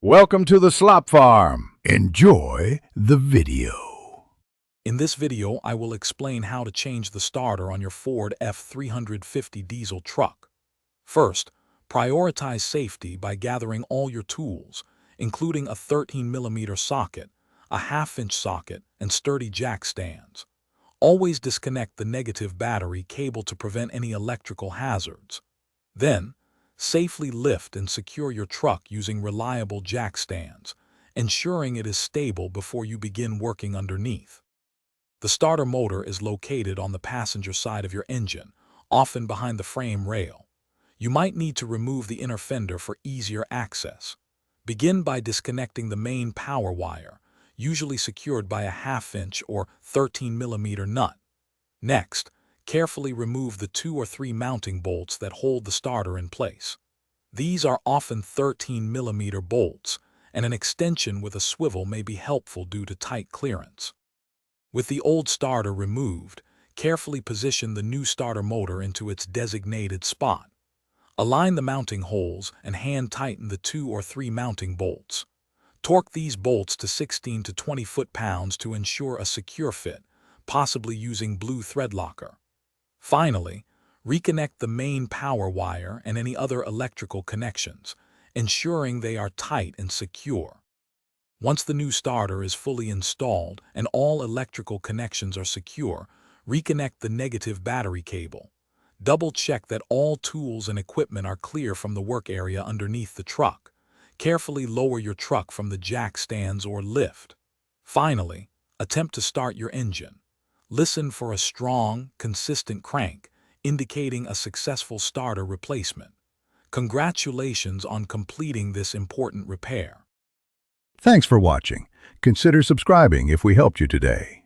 Welcome to the Slop Farm. Enjoy the video. In this video, I will explain how to change the starter on your Ford F350 diesel truck. First, prioritize safety by gathering all your tools, including a 13mm socket, a half-inch socket, and sturdy jack stands. Always disconnect the negative battery cable to prevent any electrical hazards. Then, safely lift and secure your truck using reliable jack stands, ensuring it is stable before you begin working underneath. The starter motor is located on the passenger side of your engine, often behind the frame rail. You might need to remove the inner fender for easier access. Begin by disconnecting the main power wire, usually secured by a half-inch or 13mm nut. Next, carefully remove the 2 or 3 mounting bolts that hold the starter in place. These are often 13mm bolts, and an extension with a swivel may be helpful due to tight clearance. With the old starter removed, carefully position the new starter motor into its designated spot. Align the mounting holes and hand tighten the 2 or 3 mounting bolts. Torque these bolts to 16 to 20 foot-pounds to ensure a secure fit, possibly using blue thread locker. Finally, reconnect the main power wire and any other electrical connections, ensuring they are tight and secure. Once the new starter is fully installed and all electrical connections are secure, reconnect the negative battery cable. Double-check that all tools and equipment are clear from the work area underneath the truck. Carefully lower your truck from the jack stands or lift. Finally, attempt to start your engine. Listen for a strong, consistent crank, indicating a successful starter replacement. Congratulations on completing this important repair. Thanks for watching. Consider subscribing if we helped you today.